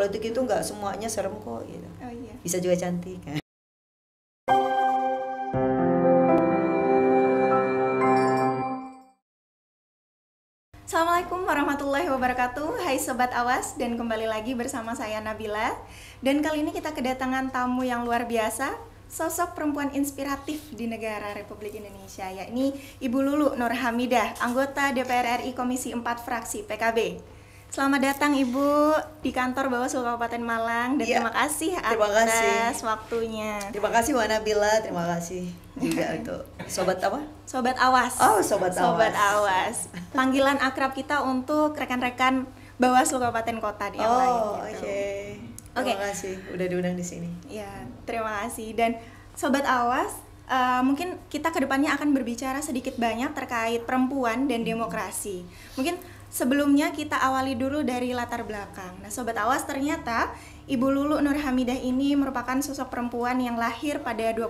Politik itu nggak semuanya serem kok gitu. Oh iya. Bisa juga cantik. Assalamualaikum warahmatullahi wabarakatuh. Hai Sobat Awas, dan kembali lagi bersama saya Nabila. Dan kali ini kita kedatangan tamu yang luar biasa, sosok perempuan inspiratif di negara Republik Indonesia, yakni Ibu Lulu Nur Hamidah, anggota DPR RI Komisi 4 Fraksi PKB. Selamat datang Ibu di kantor Bawaslu Kabupaten Malang, dan terima kasih atas waktunya. Terima kasih Mbak Nabila, terima kasih juga untuk Sobat apa? Sobat Awas. Oh, Sobat Awas. Panggilan akrab kita untuk rekan-rekan Bawaslu Kabupaten Kota yang lain. Oke. Terima kasih udah diundang di sini. Ya, terima kasih. Dan Sobat Awas, mungkin kita kedepannya akan berbicara sedikit banyak terkait perempuan dan demokrasi. Mungkin sebelumnya kita awali dulu dari latar belakang. Nah, Sobat Awas, ternyata Ibu Lulu Nur Hamidah ini merupakan sosok perempuan yang lahir pada 25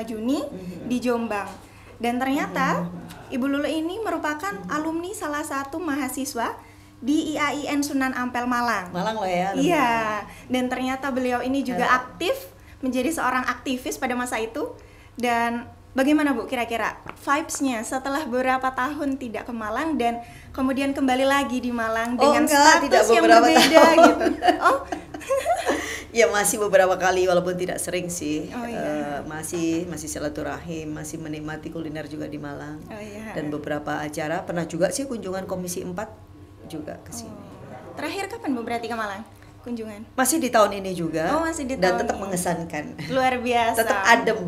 Juni di Jombang. Dan ternyata Ibu Lulu ini merupakan alumni salah satu mahasiswa di IAIN Sunan Ampel Malang. Malang loh ya. Iya. Dan ternyata beliau ini juga aktif menjadi seorang aktivis pada masa itu. Dan bagaimana Bu kira-kira vibes-nya setelah beberapa tahun tidak ke Malang dan kemudian kembali lagi di Malang dengan status yang berbeda gitu? Oh, ya masih beberapa kali walaupun tidak sering sih. Oh, iya. Masih silaturahim, masih menikmati kuliner juga di Malang. Oh, iya. Dan beberapa acara pernah juga sih kunjungan Komisi 4 juga ke sini. Terakhir kapan Bu berarti ke Malang? Kunjungan? Masih di tahun ini juga. Oh, masih di dan tahun tetap ini. mengesankan. Luar biasa. Tetap adem.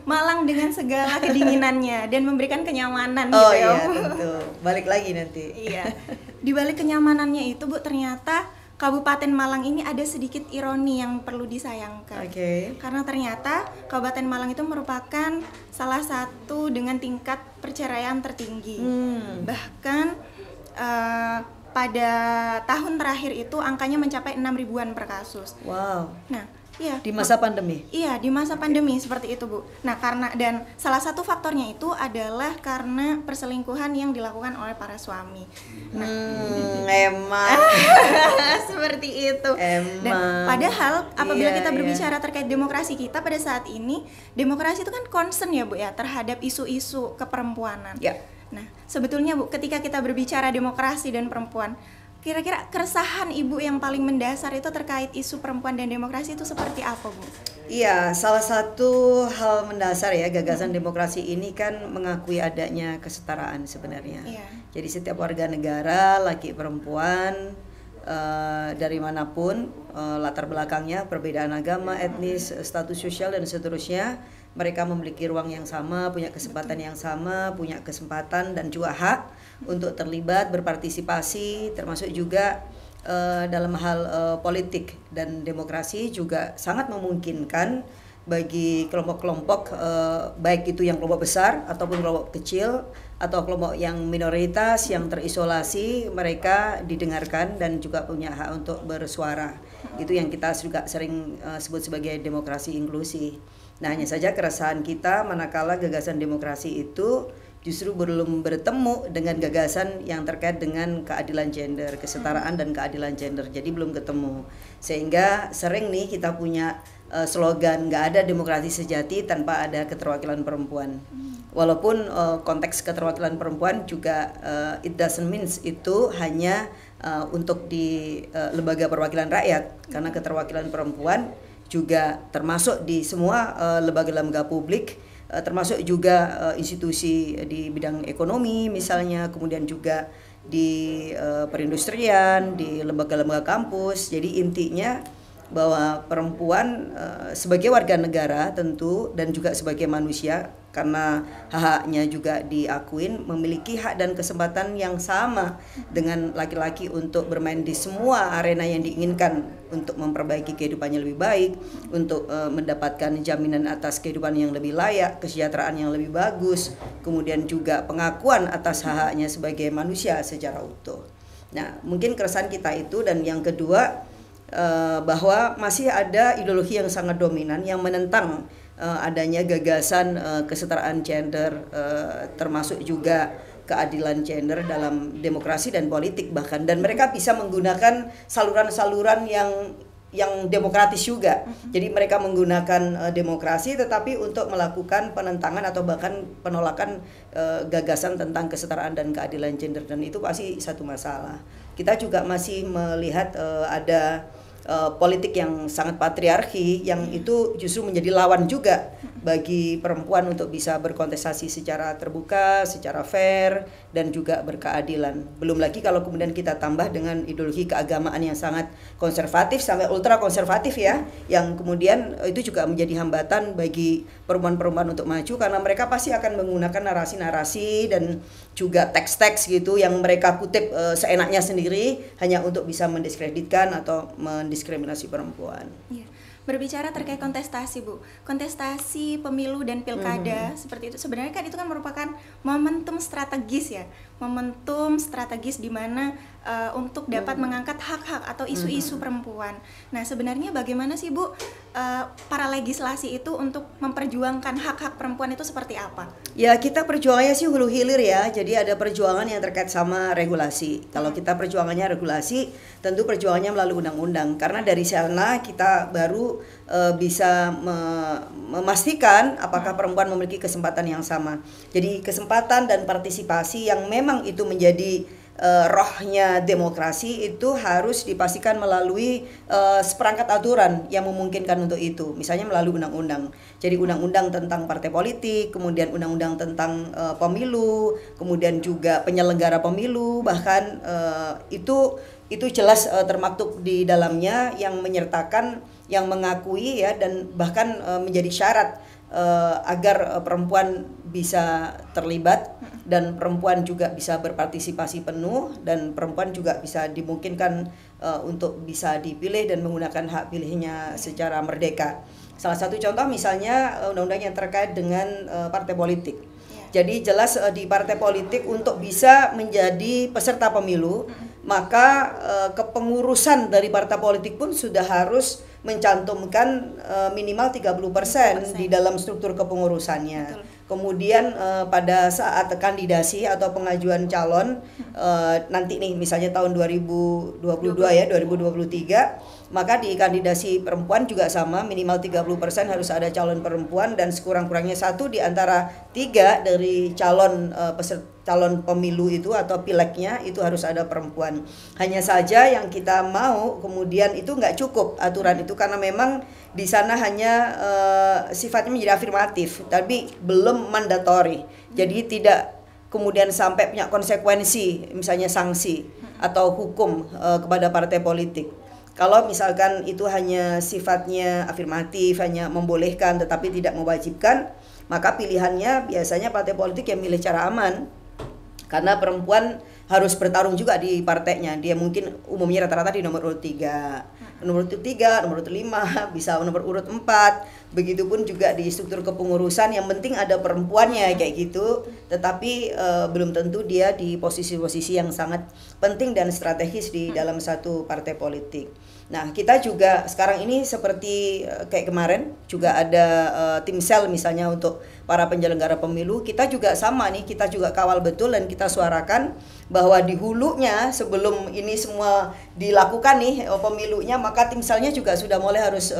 Malang dengan segala kedinginannya dan memberikan kenyamanan Oh gitu ya. iya, tentu. Balik lagi nanti. Iya. Di balik kenyamanannya itu Bu, ternyata Kabupaten Malang ini ada sedikit ironi yang perlu disayangkan. Oke. Karena ternyata Kabupaten Malang itu merupakan salah satu dengan tingkat perceraian tertinggi. Bahkan pada tahun terakhir itu angkanya mencapai 6 ribuan per kasus. Wow. Nah, iya. Di masa pandemi. Iya, di masa pandemi seperti itu, Bu. Nah, dan salah satu faktornya itu adalah karena perselingkuhan yang dilakukan oleh para suami. Nah, emang seperti itu. Emang. Dan padahal apabila kita berbicara iya. terkait demokrasi kita pada saat ini, demokrasi itu kan concern ya, Bu ya, terhadap isu-isu keperempuanan. Ya. Nah, sebetulnya Bu, ketika kita berbicara demokrasi dan perempuan, kira-kira keresahan Ibu yang paling mendasar itu terkait isu perempuan dan demokrasi itu seperti apa, Bu? Iya, salah satu hal mendasar ya gagasan demokrasi ini kan mengakui adanya kesetaraan sebenarnya. Iya. Jadi setiap warga negara, laki perempuan, dari manapun latar belakangnya, perbedaan agama, etnis, status sosial dan seterusnya, mereka memiliki ruang yang sama, punya kesempatan yang sama, punya kesempatan dan juga hak untuk terlibat, berpartisipasi, termasuk juga dalam hal politik dan demokrasi juga sangat memungkinkan bagi kelompok-kelompok baik itu yang kelompok besar ataupun kelompok kecil atau kelompok yang minoritas yang terisolasi, mereka didengarkan dan juga punya hak untuk bersuara. Itu yang kita juga sering sebut sebagai demokrasi inklusi. Nah, hanya saja keresahan kita manakala gagasan demokrasi itu justru belum bertemu dengan gagasan yang terkait dengan keadilan gender, kesetaraan dan keadilan gender. Jadi belum ketemu. Sehingga sering nih kita punya slogan nggak ada demokrasi sejati tanpa ada keterwakilan perempuan. Walaupun konteks keterwakilan perempuan juga it doesn't mean itu hanya untuk di lembaga perwakilan rakyat, karena keterwakilan perempuan juga termasuk di semua lembaga-lembaga publik, termasuk juga institusi di bidang ekonomi misalnya, kemudian juga di perindustrian, di lembaga-lembaga kampus. Jadi intinya bahwa perempuan sebagai warga negara tentu dan juga sebagai manusia, karena hak-haknya juga diakuin, memiliki hak dan kesempatan yang sama dengan laki-laki untuk bermain di semua arena yang diinginkan untuk memperbaiki kehidupannya lebih baik, untuk mendapatkan jaminan atas kehidupan yang lebih layak, kesejahteraan yang lebih bagus, kemudian juga pengakuan atas hak-haknya sebagai manusia secara utuh. Nah, mungkin keresahan kita itu. Dan yang kedua, bahwa masih ada ideologi yang sangat dominan yang menentang adanya gagasan kesetaraan gender, termasuk juga keadilan gender dalam demokrasi dan politik bahkan, dan mereka bisa menggunakan saluran-saluran yang demokratis juga. Jadi mereka menggunakan demokrasi tetapi untuk melakukan penentangan atau bahkan penolakan gagasan tentang kesetaraan dan keadilan gender, dan itu pasti satu masalah. Kita juga masih melihat ada politik yang sangat patriarki yang itu justru menjadi lawan juga bagi perempuan untuk bisa berkontestasi secara terbuka, secara fair, dan juga berkeadilan. Belum lagi kalau kemudian kita tambah dengan ideologi keagamaan yang sangat konservatif sampai ultra konservatif ya, yang kemudian itu juga menjadi hambatan bagi perempuan-perempuan untuk maju, karena mereka pasti akan menggunakan narasi-narasi dan juga teks-teks gitu yang mereka kutip seenaknya sendiri hanya untuk bisa mendiskreditkan atau mendiskriminasi perempuan. Iya. Berbicara terkait kontestasi, Bu, kontestasi pemilu dan pilkada seperti itu sebenarnya kan itu kan merupakan momentum strategis ya, momentum strategis di mana untuk dapat mengangkat hak-hak atau isu-isu perempuan. Nah, sebenarnya bagaimana sih, Bu, para legislasi itu untuk memperjuangkan hak-hak perempuan itu seperti apa? Ya, kita perjuangannya sih hulu hilir ya. Jadi ada perjuangan yang terkait sama regulasi. Kalau kita perjuangannya regulasi, tentu perjuangannya melalui undang-undang. Karena dari sana kita baru bisa memastikan apakah perempuan memiliki kesempatan yang sama. Jadi kesempatan dan partisipasi yang memang itu menjadi rohnya demokrasi itu harus dipastikan melalui seperangkat aturan yang memungkinkan untuk itu. Misalnya melalui undang-undang. Jadi undang-undang tentang partai politik, kemudian undang-undang tentang pemilu, kemudian juga penyelenggara pemilu, bahkan itu jelas termaktub di dalamnya yang menyertakan, yang mengakui ya, dan bahkan menjadi syarat agar perempuan bisa terlibat dan perempuan juga bisa berpartisipasi penuh, dan perempuan juga bisa dimungkinkan untuk bisa dipilih dan menggunakan hak pilihnya secara merdeka. Salah satu contoh misalnya undang-undang yang terkait dengan partai politik. Jadi jelas di partai politik untuk bisa menjadi peserta pemilu, maka kepengurusan dari partai politik pun sudah harus mencantumkan minimal 30% di dalam struktur kepengurusannya. Betul. Kemudian pada saat kandidasi atau pengajuan calon nanti nih misalnya tahun 2022 ya, 2023, maka di kandidasi perempuan juga sama, minimal 30% harus ada calon perempuan, dan sekurang-kurangnya 1 di antara 3 dari calon pemilu itu atau pileknya itu harus ada perempuan. Hanya saja yang kita mau kemudian itu nggak cukup aturan itu, karena memang di sana hanya sifatnya menjadi afirmatif tapi belum mandatori. Jadi tidak kemudian sampai punya konsekuensi, misalnya sanksi atau hukum kepada partai politik. Kalau misalkan itu hanya sifatnya afirmatif, hanya membolehkan tetapi tidak mewajibkan, maka pilihannya biasanya partai politik yang milih cara aman. Karena perempuan harus bertarung juga di partainya. Dia mungkin umumnya rata-rata di nomor urut 3, nomor urut 3, nomor urut 5, bisa nomor urut 4. Begitupun juga di struktur kepengurusan, yang penting ada perempuannya kayak gitu. Tetapi belum tentu dia di posisi-posisi yang sangat penting dan strategis di dalam satu partai politik. Nah, kita juga sekarang ini seperti kayak kemarin juga ada tim sel misalnya untuk para penyelenggara pemilu. Kita juga sama nih, kita juga kawal betul dan kita suarakan bahwa di hulunya sebelum ini semua dilakukan nih pemilunya, maka tim selnya juga sudah mulai harus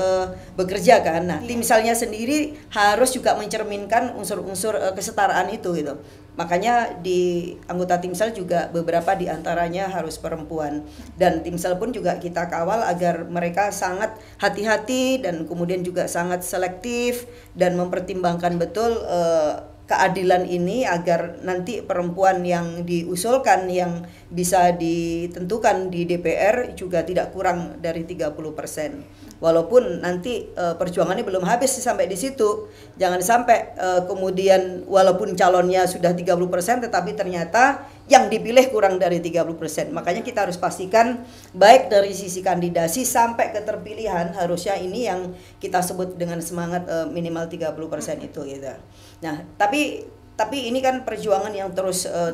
bekerja kan. Nah, tim selnya sendiri harus juga mencerminkan unsur-unsur kesetaraan itu gitu. Makanya di anggota timsel juga beberapa diantaranya harus perempuan, dan timsel pun juga kita kawal agar mereka sangat hati-hati dan kemudian juga sangat selektif dan mempertimbangkan betul keadilan ini agar nanti perempuan yang diusulkan yang bisa ditentukan di DPR juga tidak kurang dari 30%. Walaupun nanti perjuangannya belum habis sampai di situ. Jangan sampai kemudian walaupun calonnya sudah 30% tetapi ternyata yang dipilih kurang dari 30%. Makanya kita harus pastikan baik dari sisi kandidasi sampai keterpilihan harusnya ini yang kita sebut dengan semangat minimal 30% itu gitu. Nah, tapi ini kan perjuangan yang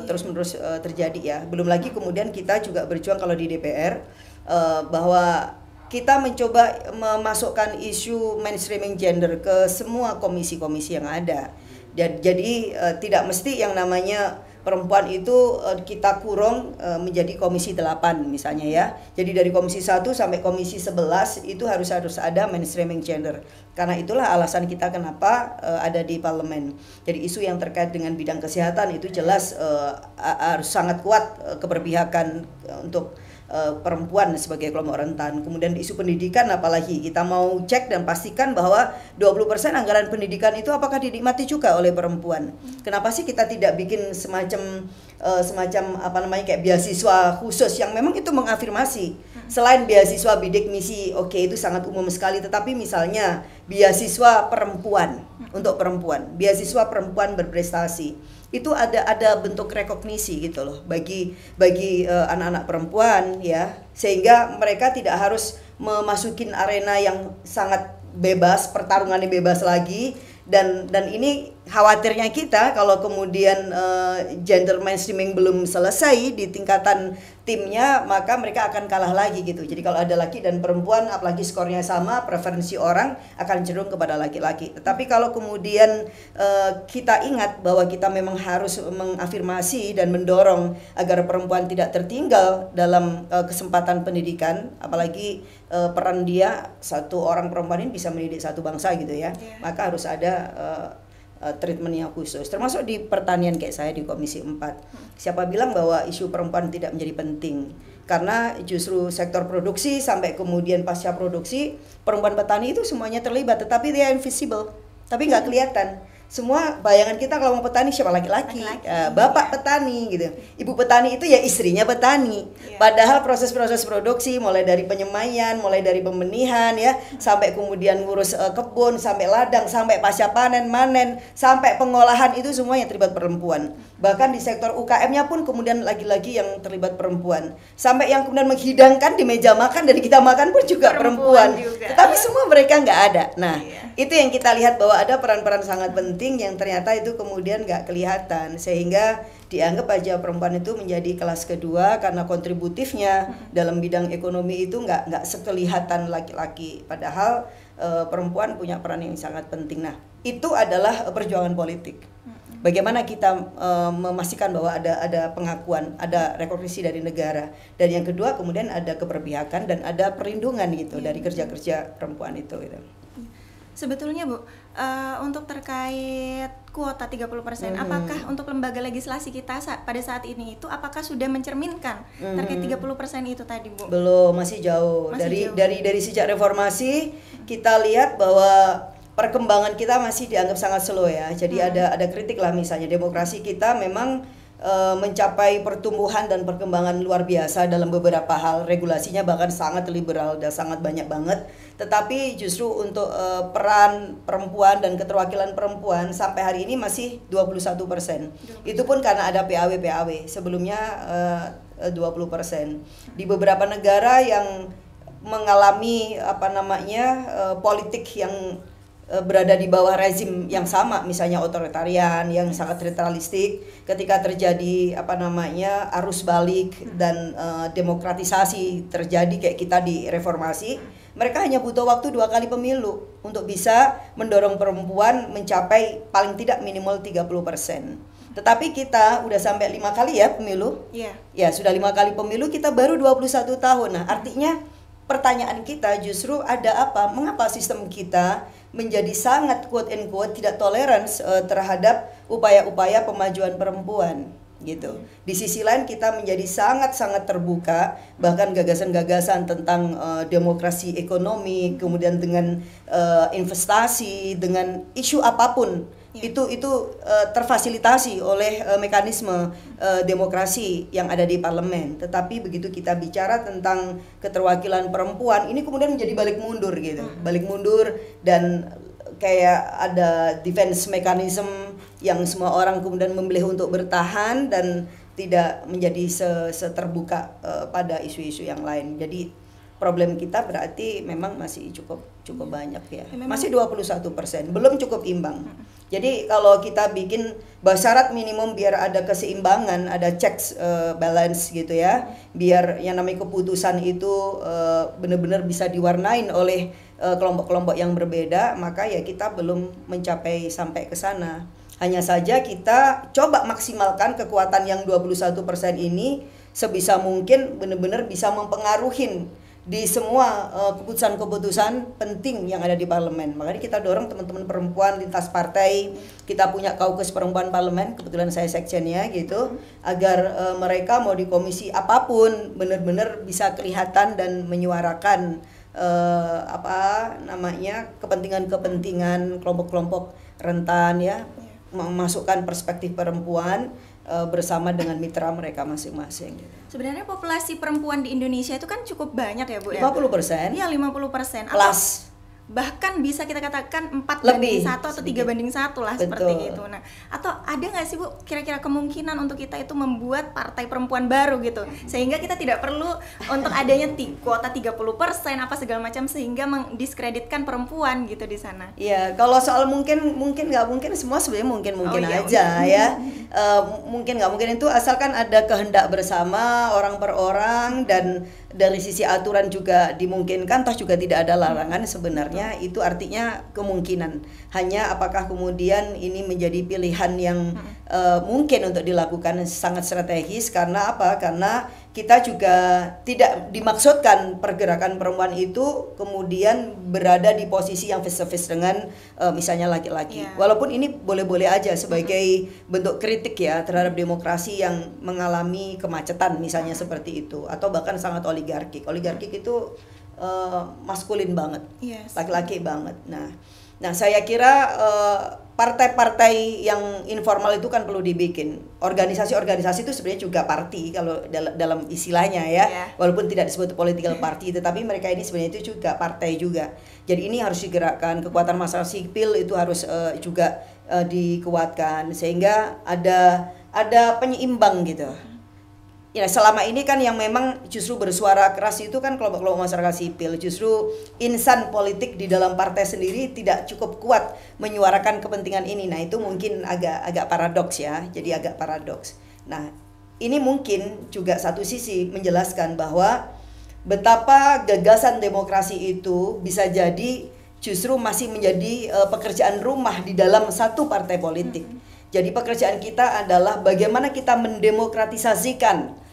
terus-menerus terjadi ya. Belum lagi kemudian kita juga berjuang kalau di DPR bahwa kita mencoba memasukkan isu mainstreaming gender ke semua komisi-komisi yang ada. Jadi tidak mesti yang namanya perempuan itu kita kurung menjadi komisi 8 misalnya ya. Jadi dari komisi 1 sampai komisi 11 itu harus ada mainstreaming gender. Karena itulah alasan kita kenapa ada di parlemen. Jadi isu yang terkait dengan bidang kesehatan itu jelas harus sangat kuat keberpihakan untuk perempuan sebagai kelompok rentan. Kemudian isu pendidikan apalagi kita mau cek dan pastikan bahwa 20% anggaran pendidikan itu apakah dinikmati juga oleh perempuan. Kenapa sih kita tidak bikin semacam apa namanya kayak beasiswa khusus yang memang itu mengafirmasi. Selain beasiswa bidik misi, oke, itu sangat umum sekali, tetapi misalnya beasiswa perempuan untuk perempuan, beasiswa perempuan berprestasi. Itu ada bentuk rekognisi gitu loh bagi anak-anak perempuan ya, sehingga mereka tidak harus memasukin arena yang sangat bebas, pertarungannya bebas lagi, dan ini khawatirnya kita kalau kemudian gender mainstreaming belum selesai di tingkatan timnya, maka mereka akan kalah lagi gitu. Jadi kalau ada laki dan perempuan apalagi skornya sama, preferensi orang akan cenderung kepada laki-laki. Tetapi kalau kemudian kita ingat bahwa kita memang harus mengafirmasi dan mendorong agar perempuan tidak tertinggal dalam kesempatan pendidikan, apalagi peran dia, satu orang perempuan ini bisa mendidik satu bangsa gitu ya, maka harus ada treatment yang khusus, termasuk di pertanian kayak saya di Komisi 4. Siapa bilang bahwa isu perempuan tidak menjadi penting? Karena justru sektor produksi sampai kemudian pasca produksi, perempuan petani itu semuanya terlibat, tetapi dia invisible, tapi nggak kelihatan. Semua bayangan kita kalau mau petani siapa? Laki-laki, bapak petani gitu. Ibu petani itu ya istrinya petani. Padahal proses-proses produksi mulai dari penyemaian, mulai dari pembenihan ya, sampai kemudian ngurus kebun, sampai ladang, sampai pasca panen, manen, sampai pengolahan itu semuanya terlibat perempuan. Bahkan di sektor UKM-nya pun kemudian lagi-lagi yang terlibat perempuan. Sampai yang kemudian menghidangkan di meja makan dan kita makan pun juga perempuan. Tetapi semua mereka nggak ada. Nah, itu yang kita lihat bahwa ada peran-peran sangat penting yang ternyata itu kemudian nggak kelihatan, sehingga dianggap aja perempuan itu menjadi kelas kedua karena kontributifnya dalam bidang ekonomi itu nggak sekelihatan laki-laki. Padahal perempuan punya peran yang sangat penting. Nah, itu adalah perjuangan politik. Bagaimana kita memastikan bahwa ada pengakuan, ada rekognisi dari negara, dan yang kedua kemudian ada keberpihakan dan ada perlindungan gitu dari kerja-kerja perempuan itu gitu. Sebetulnya Bu, untuk terkait kuota 30%, apakah untuk lembaga legislasi kita pada saat ini itu apakah sudah mencerminkan terkait 30% itu tadi Bu? Belum, masih jauh. Dari sejak reformasi kita lihat bahwa perkembangan kita masih dianggap sangat slow ya. Jadi ada kritik lah, misalnya demokrasi kita memang mencapai pertumbuhan dan perkembangan luar biasa dalam beberapa hal, regulasinya bahkan sangat liberal dan sangat banyak banget. Tetapi justru untuk peran perempuan dan keterwakilan perempuan sampai hari ini masih 21%. Itu pun karena ada PAW, sebelumnya 20%. Di beberapa negara yang mengalami politik yang berada di bawah rezim yang sama, misalnya otoritarian yang sangat sentralistik, ketika terjadi arus balik dan demokratisasi terjadi kayak kita di reformasi, mereka hanya butuh waktu 2 kali pemilu untuk bisa mendorong perempuan mencapai paling tidak minimal 30%. Tetapi kita udah sampai 5 kali ya pemilu. Ya, sudah 5 kali pemilu, kita baru 21 tahun. Nah, artinya pertanyaan kita justru ada apa? Mengapa sistem kita menjadi sangat quote and quote tidak tolerans terhadap upaya-upaya pemajuan perempuan gitu. Di sisi lain kita menjadi sangat-sangat terbuka, bahkan gagasan-gagasan tentang demokrasi ekonomi, kemudian dengan investasi, dengan isu apapun itu terfasilitasi oleh mekanisme demokrasi yang ada di parlemen. Tetapi begitu kita bicara tentang keterwakilan perempuan, ini kemudian menjadi balik mundur gitu, balik mundur, dan kayak ada defense mechanism yang semua orang kemudian memilih untuk bertahan dan tidak menjadi seterbuka pada isu-isu yang lain. Jadi problem kita berarti memang masih cukup banyak ya. Masih 21%, belum cukup imbang. Jadi kalau kita bikin syarat minimum biar ada keseimbangan, ada checks balance gitu ya, biar yang namanya keputusan itu benar-benar bisa diwarnain oleh kelompok-kelompok yang berbeda, maka ya kita belum mencapai sampai ke sana. Hanya saja kita coba maksimalkan kekuatan yang 21% ini sebisa mungkin benar-benar bisa mempengaruhi di semua keputusan-keputusan penting yang ada di parlemen. Makanya kita dorong teman-teman perempuan lintas partai, kita punya kaukus perempuan parlemen, kebetulan saya sekjennya gitu, agar mereka mau di komisi apapun benar-benar bisa kelihatan dan menyuarakan kepentingan kelompok-kelompok rentan ya, memasukkan perspektif perempuan bersama dengan mitra mereka masing-masing. Sebenarnya populasi perempuan di Indonesia itu kan cukup banyak ya Bu 50%. Ya? Iya 50%. Plus. Bahkan bisa kita katakan 4 Lebih, banding 1 atau 3 banding 1 lah. Betul. Seperti itu. Nah, atau ada nggak sih Bu kira-kira kemungkinan untuk kita itu membuat partai perempuan baru gitu, sehingga kita tidak perlu untuk adanya kuota 30% apa segala macam sehingga mendiskreditkan perempuan gitu di sana. Iya, kalau soal mungkin nggak mungkin, semua sebenarnya mungkin aja ya. Mungkin nggak mungkin itu asalkan ada kehendak bersama orang per orang, dan dari sisi aturan juga dimungkinkan, toh juga tidak ada larangan sebenarnya. Itu artinya kemungkinan. Hanya apakah kemudian ini menjadi pilihan yang mungkin untuk dilakukan sangat strategis, karena apa? Karena kita juga tidak dimaksudkan pergerakan perempuan itu kemudian berada di posisi yang face to face dengan misalnya laki-laki. Walaupun ini boleh-boleh aja sebagai bentuk kritik ya terhadap demokrasi yang mengalami kemacetan misalnya seperti itu, atau bahkan sangat oligarkik. Oligarkik itu maskulin banget, laki-laki banget. Nah saya kira partai-partai yang informal itu kan perlu dibikin. Organisasi-organisasi itu sebenarnya juga party kalau dalam istilahnya ya. Walaupun tidak disebut political party, tetapi mereka ini sebenarnya itu juga partai juga. Jadi ini harus digerakkan, kekuatan masyarakat sipil itu harus juga dikuatkan sehingga ada penyeimbang gitu. Ya, selama ini kan yang memang justru bersuara keras itu kan kelompok-kelompok masyarakat sipil. Justru insan politik di dalam partai sendiri tidak cukup kuat menyuarakan kepentingan ini. Nah, itu mungkin agak paradoks ya. Jadi agak paradoks. Nah, ini mungkin juga satu sisi menjelaskan bahwa betapa gagasan demokrasi itu bisa jadi justru masih menjadi pekerjaan rumah di dalam satu partai politik. Jadi pekerjaan kita adalah bagaimana kita mendemokratisasikan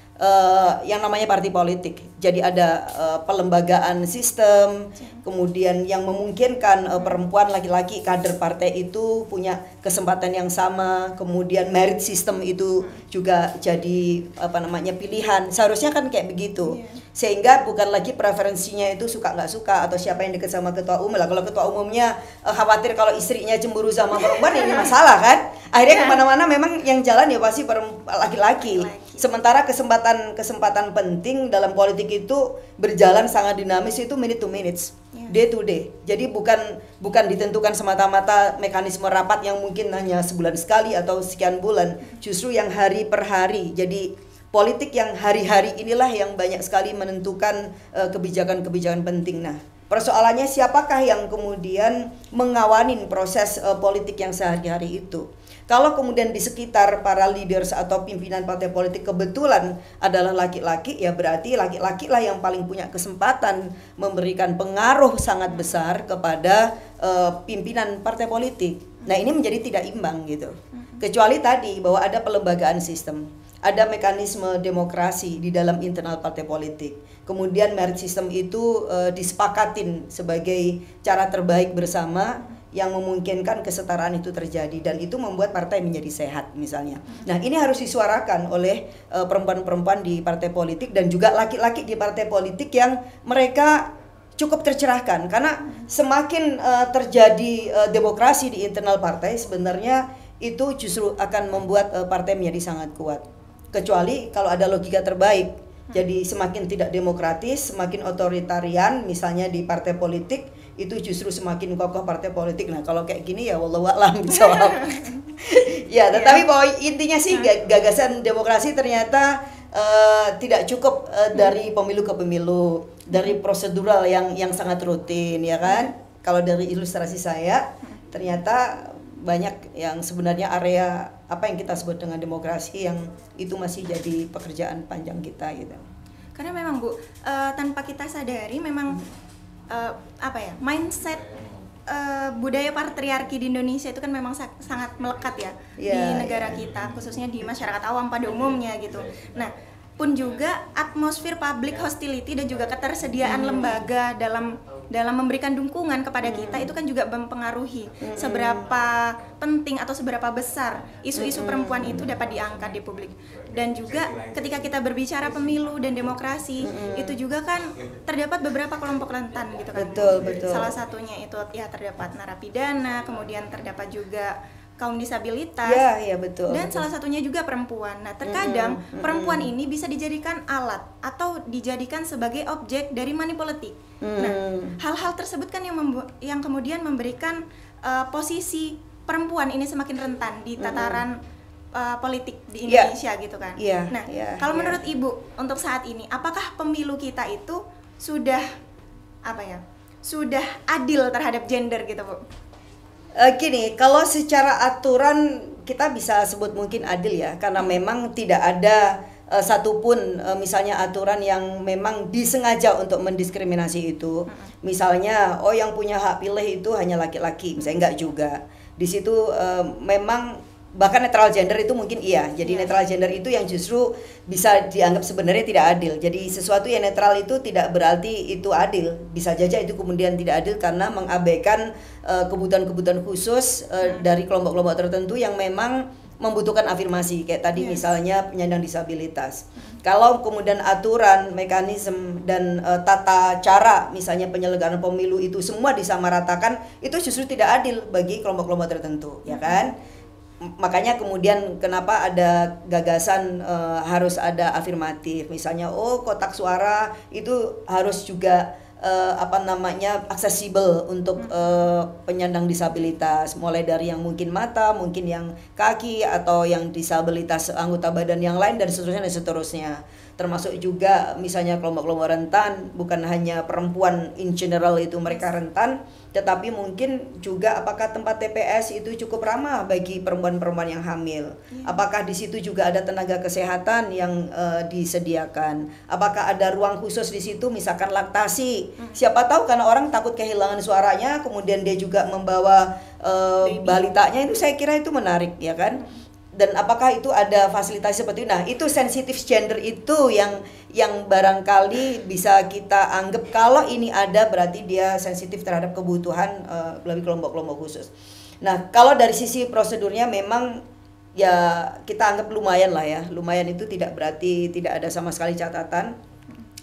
yang namanya partai politik. Jadi ada pelembagaan sistem, kemudian yang memungkinkan perempuan, laki-laki, kader partai itu punya kesempatan yang sama, kemudian merit system itu juga jadi pilihan. Seharusnya kan kayak begitu. Sehingga bukan lagi preferensinya itu suka nggak suka atau siapa yang dekat sama ketua umum lah. Kalau ketua umumnya khawatir kalau istrinya cemburu sama perempuan, ini masalah kan. Akhirnya kemana-mana memang yang jalan ya pasti laki-laki. Sementara kesempatan penting dalam politik itu berjalan sangat dinamis, itu minute to minutes, day to day. Jadi bukan ditentukan semata-mata mekanisme rapat yang mungkin hanya sebulan sekali atau sekian bulan. Justru yang hari per hari. Jadi politik yang hari-hari inilah yang banyak sekali menentukan kebijakan-kebijakan penting. Nah, persoalannya siapakah yang kemudian mengawanin proses politik yang sehari-hari itu? Kalau kemudian di sekitar para leaders atau pimpinan partai politik kebetulan adalah laki-laki, ya berarti laki-laki lah yang paling punya kesempatan memberikan pengaruh sangat besar kepada pimpinan partai politik. Nah, ini menjadi tidak imbang gitu. Kecuali tadi bahwa ada pelembagaan sistem, ada mekanisme demokrasi di dalam internal partai politik. Kemudian merit system itu disepakatin sebagai cara terbaik bersama yang memungkinkan kesetaraan itu terjadi, dan itu membuat partai menjadi sehat misalnya. Nah, ini harus disuarakan oleh perempuan-perempuan di partai politik dan juga laki-laki di partai politik yang mereka cukup tercerahkan, karena semakin terjadi demokrasi di internal partai sebenarnya itu justru akan membuat partai menjadi sangat kuat. Kecuali kalau ada logika terbaik. Jadi semakin tidak demokratis, semakin otoritarian misalnya di partai politik, itu justru semakin kokoh partai politik. Nah, kalau kayak gini ya wallahu a'lam bishawab. Ya, tetapi bahwa intinya sih gagasan demokrasi ternyata tidak cukup dari pemilu ke pemilu, dari prosedural yang sangat rutin ya kan. Kalau dari ilustrasi saya ternyata banyak yang sebenarnya area apa yang kita sebut dengan demokrasi yang itu masih jadi pekerjaan panjang kita gitu. Karena memang Bu, tanpa kita sadari memang mindset budaya patriarki di Indonesia itu kan memang sangat melekat ya di negara kita, khususnya di masyarakat awam pada umumnya gitu. Nah, pun juga atmosfer public hostility dan juga ketersediaan lembaga dalam memberikan dukungan kepada kita itu kan juga mempengaruhi seberapa penting atau seberapa besar isu-isu perempuan itu dapat diangkat di publik. Dan juga ketika kita berbicara pemilu dan demokrasi itu juga kan terdapat beberapa kelompok rentan gitu kan. Betul. Salah satunya itu ya terdapat narapidana, kemudian terdapat juga kaum disabilitas, betul. Dan salah satunya juga perempuan. Nah, terkadang perempuan ini bisa dijadikan alat atau dijadikan sebagai objek dari manipulatif. Nah, hal-hal tersebut kan yang kemudian memberikan posisi perempuan ini semakin rentan di tataran politik di Indonesia gitu kan. Kalau menurut Ibu untuk saat ini, apakah pemilu kita itu sudah adil terhadap gender gitu, Bu? Gini, kalau secara aturan kita bisa sebut mungkin adil ya, karena memang tidak ada satupun misalnya aturan yang memang disengaja untuk mendiskriminasi itu. Misalnya, yang punya hak pilih itu hanya laki-laki, misalnya enggak juga. Di situ memang bahkan netral gender itu mungkin iya. Jadi netral gender itu yang justru bisa dianggap sebenarnya tidak adil. Jadi sesuatu yang netral itu tidak berarti itu adil. Bisa saja itu kemudian tidak adil karena mengabaikan kebutuhan-kebutuhan khusus dari kelompok-kelompok tertentu yang memang membutuhkan afirmasi. Kayak tadi misalnya penyandang disabilitas. Kalau kemudian aturan, mekanisme dan tata cara misalnya penyelenggaraan pemilu itu semua disamaratakan, itu justru tidak adil bagi kelompok-kelompok tertentu, ya kan? Makanya kemudian kenapa ada gagasan harus ada afirmatif, misalnya kotak suara itu harus juga aksesibel untuk penyandang disabilitas, mulai dari yang mungkin mata, mungkin yang kaki atau yang disabilitas anggota badan yang lain dan seterusnya. Termasuk juga misalnya kelompok-kelompok rentan, bukan hanya perempuan in general itu mereka rentan, tetapi mungkin juga apakah tempat TPS itu cukup ramah bagi perempuan-perempuan yang hamil? Apakah di situ juga ada tenaga kesehatan yang disediakan? Apakah ada ruang khusus di situ misalkan laktasi? Siapa tahu karena orang takut kehilangan suaranya, kemudian dia juga membawa balitanya, itu saya kira itu menarik ya kan? Dan apakah itu ada fasilitas seperti itu? Nah, itu sensitif gender itu yang barangkali bisa kita anggap kalau ini ada berarti dia sensitif terhadap kebutuhan melalui kelompok-kelompok khusus. Nah, kalau dari sisi prosedurnya memang ya kita anggap lumayan lah ya. Lumayan itu tidak berarti tidak ada sama sekali catatan.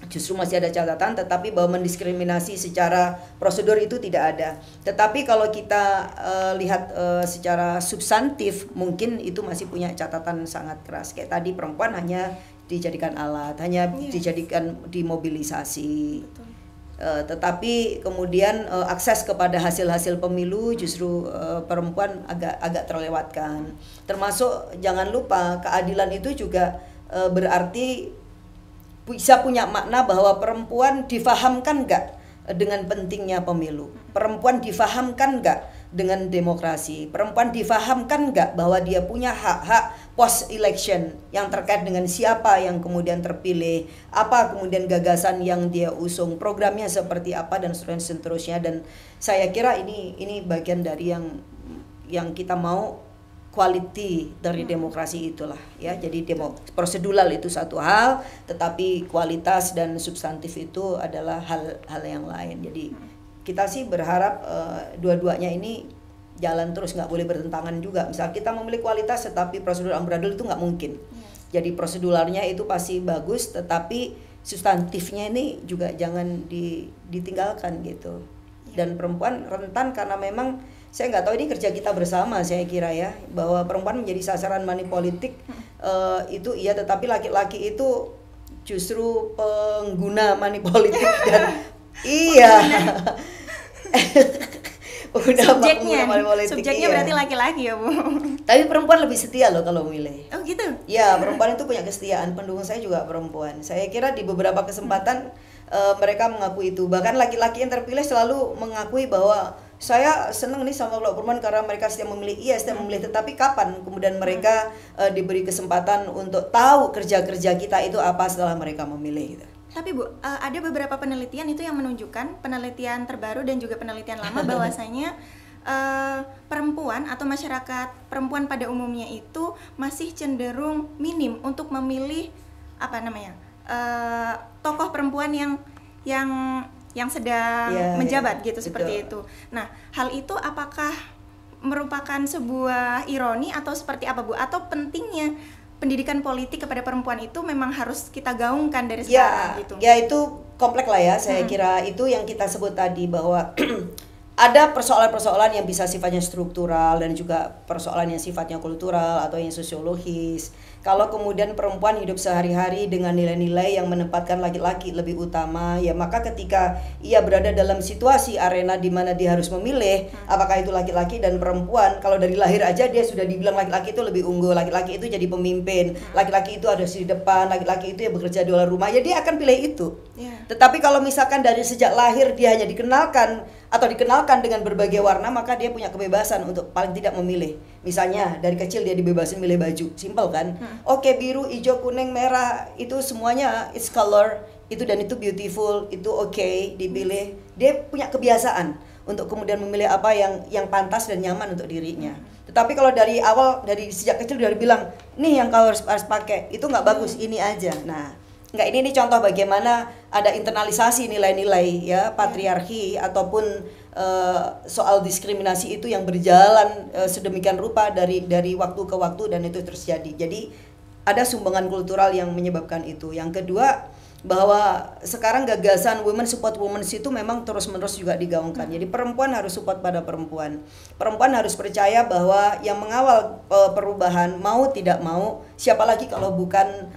Justru masih ada catatan, tetapi bahwa mendiskriminasi secara prosedur itu tidak ada. Tetapi kalau kita lihat secara substantif, mungkin itu masih punya catatan sangat keras. Kayak tadi perempuan hanya dijadikan alat, hanya dijadikan dimobilisasi. Tetapi kemudian akses kepada hasil-hasil pemilu justru perempuan agak terlewatkan. Termasuk jangan lupa keadilan itu juga berarti bisa punya makna bahwa perempuan difahamkan nggak dengan pentingnya pemilu, perempuan difahamkan nggak dengan demokrasi, perempuan difahamkan nggak bahwa dia punya hak-hak post election yang terkait dengan siapa yang kemudian terpilih, apa kemudian gagasan yang dia usung, programnya seperti apa dan seterusnya. Dan saya kira ini bagian dari yang kita mau, quality dari demokrasi itulah ya. Jadi prosedural itu satu hal, tetapi kualitas dan substantif itu adalah hal yang lain. Jadi kita sih berharap dua-duanya ini jalan terus, nggak boleh bertentangan juga. Misal kita memilih kualitas tetapi prosedur amburadul itu nggak mungkin. Jadi proseduralnya itu pasti bagus, tetapi substantifnya ini juga jangan ditinggalkan gitu. Dan perempuan rentan karena memang saya nggak tahu, ini kerja kita bersama saya kira ya, bahwa perempuan menjadi sasaran money politik itu iya, tetapi laki-laki itu justru pengguna money politik dan subjeknya berarti laki-laki ya Bu. Tapi perempuan lebih setia loh kalau milih. Oh gitu? Ya, perempuan itu punya kesetiaan, pendukung saya juga perempuan. Saya kira di beberapa kesempatan mereka mengakui itu. Bahkan laki-laki yang terpilih selalu mengakui bahwa saya senang nih sama kelompok perempuan karena mereka setiap memilih, setiap memilih. Tetapi kapan kemudian mereka diberi kesempatan untuk tahu kerja-kerja kita itu apa setelah mereka memilih gitu. Tapi Bu, ada beberapa penelitian itu yang menunjukkan, penelitian terbaru dan juga penelitian lama bahwasanya perempuan atau masyarakat perempuan pada umumnya itu masih cenderung minim untuk memilih tokoh perempuan yang sedang menjabat gitu, betul. Seperti itu. Nah, hal itu apakah merupakan sebuah ironi atau seperti apa Bu? Atau pentingnya pendidikan politik kepada perempuan itu memang harus kita gaungkan dari sekarang gitu? Ya itu kompleks lah ya, saya kira itu yang kita sebut tadi bahwa ada persoalan-persoalan yang bisa sifatnya struktural dan juga persoalan yang sifatnya kultural atau yang sosiologis. Kalau kemudian perempuan hidup sehari-hari dengan nilai-nilai yang menempatkan laki-laki lebih utama, ya maka ketika ia berada dalam situasi arena di mana dia harus memilih apakah itu laki-laki dan perempuan, kalau dari lahir aja dia sudah dibilang laki-laki itu lebih unggul, laki-laki itu jadi pemimpin, laki-laki itu ada di depan, laki-laki itu yang bekerja di luar rumah, ya dia akan pilih itu. Tetapi kalau misalkan dari sejak lahir dia hanya dikenalkan dengan berbagai warna, maka dia punya kebebasan untuk paling tidak memilih. Misalnya dari kecil dia dibebasin milih baju, simple kan? Oke, biru, hijau, kuning, merah, itu semuanya it's color, itu dan itu beautiful, itu oke dipilih. Dia punya kebiasaan untuk kemudian memilih apa yang pantas dan nyaman untuk dirinya. Tetapi kalau dari awal, dari sejak kecil dia bilang, nih yang kau harus pakai, itu nggak bagus, ini aja. Nah, enggak, ini contoh bagaimana ada internalisasi nilai-nilai ya patriarki ataupun soal diskriminasi itu yang berjalan sedemikian rupa dari waktu ke waktu dan itu terus jadi. Jadi ada sumbangan kultural yang menyebabkan itu. Yang kedua, bahwa sekarang gagasan women support women itu memang terus-menerus juga digaungkan. Jadi perempuan harus support pada perempuan. Perempuan harus percaya bahwa yang mengawal perubahan mau tidak mau, siapa lagi kalau bukan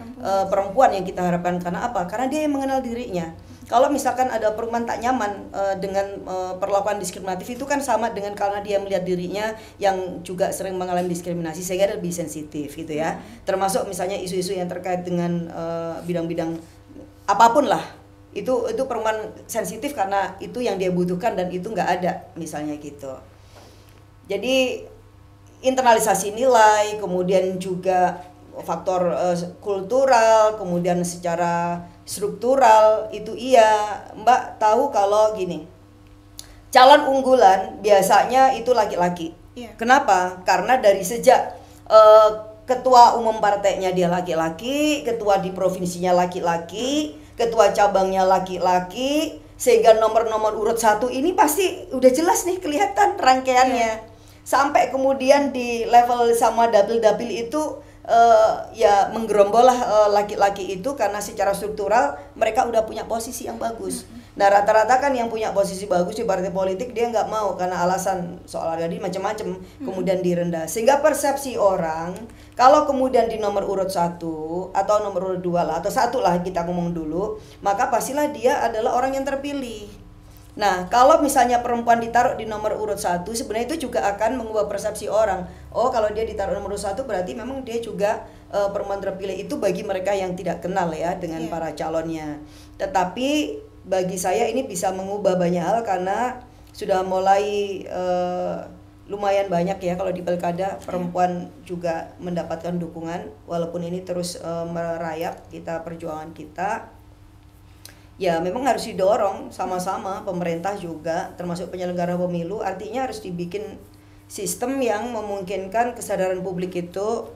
perempuan yang kita harapkan. Karena apa? Karena dia yang mengenal dirinya. Kalau misalkan ada perempuan tak nyaman dengan perlakuan diskriminatif, itu kan sama dengan karena dia melihat dirinya yang juga sering mengalami diskriminasi sehingga lebih sensitif gitu ya. Termasuk misalnya isu-isu yang terkait dengan bidang-bidang apapun lah, itu perempuan sensitif karena itu yang dia butuhkan dan itu nggak ada misalnya gitu. Jadi internalisasi nilai, kemudian juga faktor kultural, kemudian secara struktural itu iya. Mbak tahu kalau gini, calon unggulan biasanya itu laki-laki. Kenapa? Karena dari sejak ketua umum partainya dia laki-laki, ketua di provinsinya laki-laki, ketua cabangnya laki-laki, sehingga nomor-nomor urut 1 ini pasti udah jelas nih kelihatan rangkaiannya. Sampai kemudian di level sama dapil-dapil itu ya menggerombol lah laki-laki itu karena secara struktural mereka udah punya posisi yang bagus. Nah rata-rata kan yang punya posisi bagus di partai politik dia nggak mau karena alasan soal jadi macam-macam kemudian direndah, sehingga persepsi orang kalau kemudian di nomor urut 1 atau nomor urut 2 lah atau 1 lah kita ngomong dulu, maka pastilah dia adalah orang yang terpilih. Nah kalau misalnya perempuan ditaruh di nomor urut 1, sebenarnya itu juga akan mengubah persepsi orang. Oh kalau dia ditaruh nomor urut 1 berarti memang dia juga perempuan terpilih. Itu bagi mereka yang tidak kenal ya dengan para calonnya. Tetapi bagi saya ini bisa mengubah banyak hal karena sudah mulai lumayan banyak ya kalau di pilkada perempuan juga mendapatkan dukungan, walaupun ini terus merayap kita perjuangan kita. Ya memang harus didorong sama-sama, pemerintah juga termasuk penyelenggara pemilu, artinya harus dibikin sistem yang memungkinkan kesadaran publik itu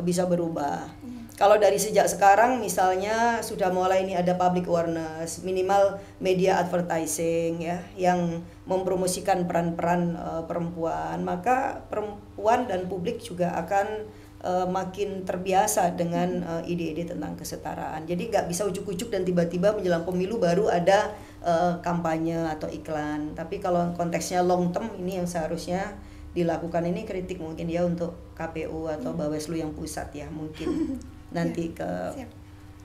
bisa berubah. Kalau dari sejak sekarang misalnya sudah mulai ini ada public awareness, minimal media advertising ya yang mempromosikan peran-peran perempuan, maka perempuan dan publik juga akan makin terbiasa dengan ide-ide tentang kesetaraan. Jadi nggak bisa ujuk-ujuk dan tiba-tiba menjelang pemilu baru ada kampanye atau iklan. Tapi kalau konteksnya long term ini yang seharusnya dilakukan, ini kritik mungkin ya untuk KPU atau Bawaslu yang pusat ya mungkin nanti ke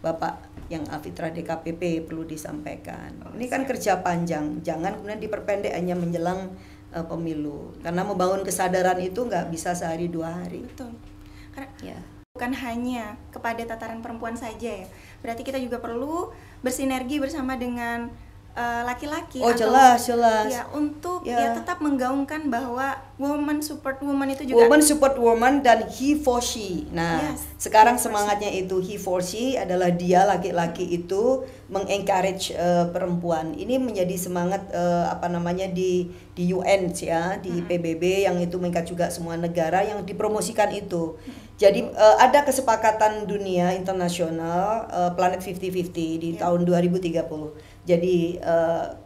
Bapak yang Afitra DKPP perlu disampaikan. Ini kan kerja panjang, jangan kemudian diperpendek hanya menjelang pemilu, karena membangun kesadaran itu nggak bisa sehari 2 hari. Betul. Karena bukan hanya kepada tataran perempuan saja ya, berarti kita juga perlu bersinergi bersama dengan laki-laki. Jelas. Ya untuk ya tetap menggaungkan bahwa woman support woman itu juga woman support woman dan he for she. Nah, sekarang semangatnya itu he for she adalah dia laki-laki itu mengencourage perempuan. Ini menjadi semangat di UN ya, di PBB yang itu mengikat juga semua negara yang dipromosikan itu. Jadi ada kesepakatan dunia internasional Planet 50-50 di tahun 2030. Jadi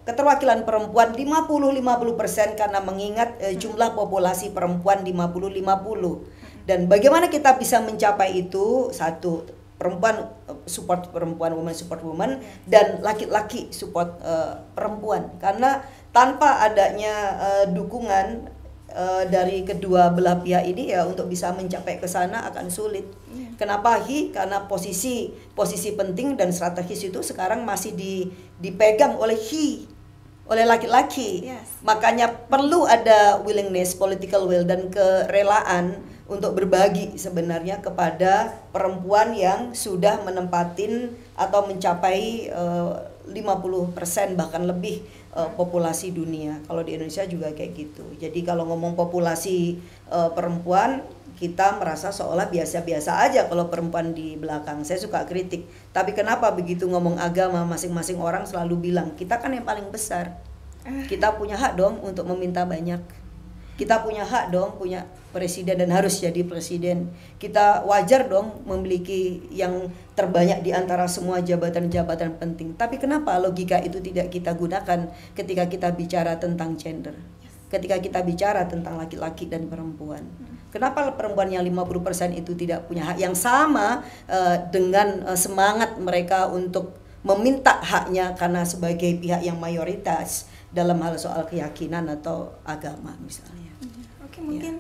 keterwakilan perempuan 50-50% karena mengingat jumlah populasi perempuan 50-50. Dan bagaimana kita bisa mencapai itu? Satu, perempuan support perempuan, woman support woman, dan laki-laki support perempuan. Karena tanpa adanya dukungan dari kedua belah pihak ini ya untuk bisa mencapai ke sana akan sulit. Kenapa karena posisi penting dan strategis itu sekarang masih dipegang oleh oleh laki-laki. Makanya perlu ada willingness, political will dan kerelaan untuk berbagi sebenarnya kepada perempuan yang sudah menempatin atau mencapai 50% bahkan lebih populasi dunia. Kalau di Indonesia juga kayak gitu. Jadi kalau ngomong populasi perempuan, kita merasa seolah biasa-biasa aja kalau perempuan di belakang. Saya suka kritik. Tapi kenapa begitu ngomong agama, masing-masing orang selalu bilang, kita kan yang paling besar. Kita punya hak dong untuk meminta banyak. Kita punya hak dong punya presiden dan harus jadi presiden. Kita wajar dong memiliki yang terbanyak di antara semua jabatan-jabatan penting. Tapi kenapa logika itu tidak kita gunakan ketika kita bicara tentang gender? Ketika kita bicara tentang laki-laki dan perempuan. Kenapa perempuan yang 50% itu tidak punya hak yang sama dengan semangat mereka untuk meminta haknya karena sebagai pihak yang mayoritas dalam hal soal keyakinan atau agama misalnya. Oke, mungkin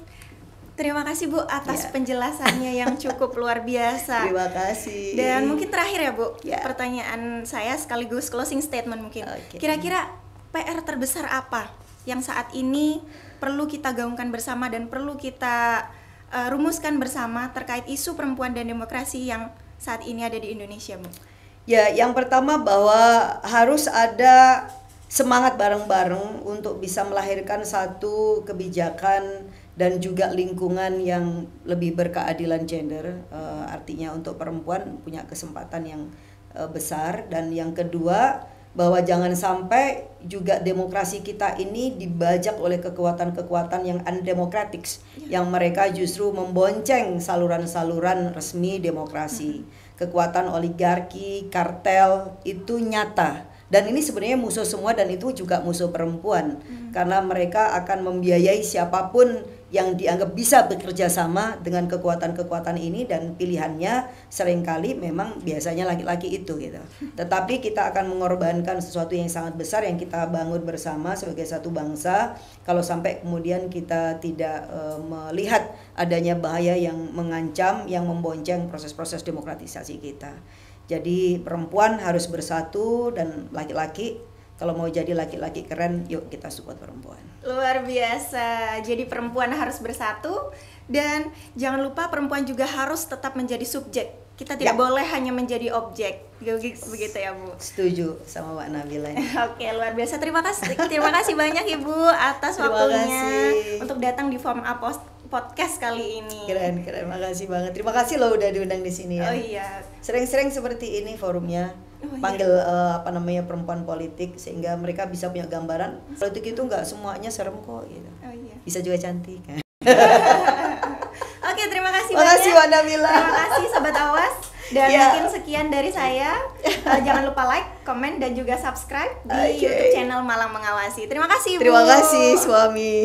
terima kasih Bu atas penjelasannya yang cukup luar biasa. Terima kasih. Dan mungkin terakhir ya Bu, pertanyaan saya sekaligus closing statement mungkin. Kira-kira PR terbesar apa yang saat ini perlu kita gaungkan bersama dan perlu kita rumuskan bersama terkait isu perempuan dan demokrasi yang saat ini ada di Indonesia, Bu? Ya, yang pertama bahwa harus ada semangat bareng-bareng untuk bisa melahirkan satu kebijakan dan juga lingkungan yang lebih berkeadilan gender, artinya untuk perempuan punya kesempatan yang besar. Dan yang kedua, bahwa jangan sampai juga demokrasi kita ini dibajak oleh kekuatan-kekuatan yang undemokratik, yang mereka justru membonceng saluran-saluran resmi demokrasi. Kekuatan oligarki, kartel itu nyata. Dan ini sebenarnya musuh semua dan itu juga musuh perempuan. Karena mereka akan membiayai siapapun yang dianggap bisa bekerja sama dengan kekuatan-kekuatan ini, dan pilihannya seringkali memang biasanya laki-laki itu gitu. Tetapi kita akan mengorbankan sesuatu yang sangat besar yang kita bangun bersama sebagai satu bangsa kalau sampai kemudian kita tidak melihat adanya bahaya yang mengancam, yang membonceng proses-proses demokratisasi kita. Jadi perempuan harus bersatu dan laki-laki kalau mau jadi laki-laki keren, yuk kita support perempuan. Luar biasa. Jadi perempuan harus bersatu dan jangan lupa perempuan juga harus tetap menjadi subjek. Kita tidak boleh hanya menjadi objek. Begitu ya, Bu? Setuju sama Mbak Nabila. Oke, luar biasa. Terima kasih banyak Ibu atas waktunya untuk datang di Form A podcast kali ini. Keren, makasih banget. Terima kasih loh udah diundang di sini ya. Oh iya. Sering-sering seperti ini forumnya. Panggil perempuan politik sehingga mereka bisa punya gambaran politik itu nggak semuanya serem kok gitu. Bisa juga cantik. Oke, terima kasih banyak. Makasih Mbak Nabila. Terima kasih Sobat Awas. Dan mungkin sekian dari saya. Jangan lupa like, komen dan juga subscribe di YouTube channel Malang Mengawasi. Terima kasih Bu. Terima kasih suami.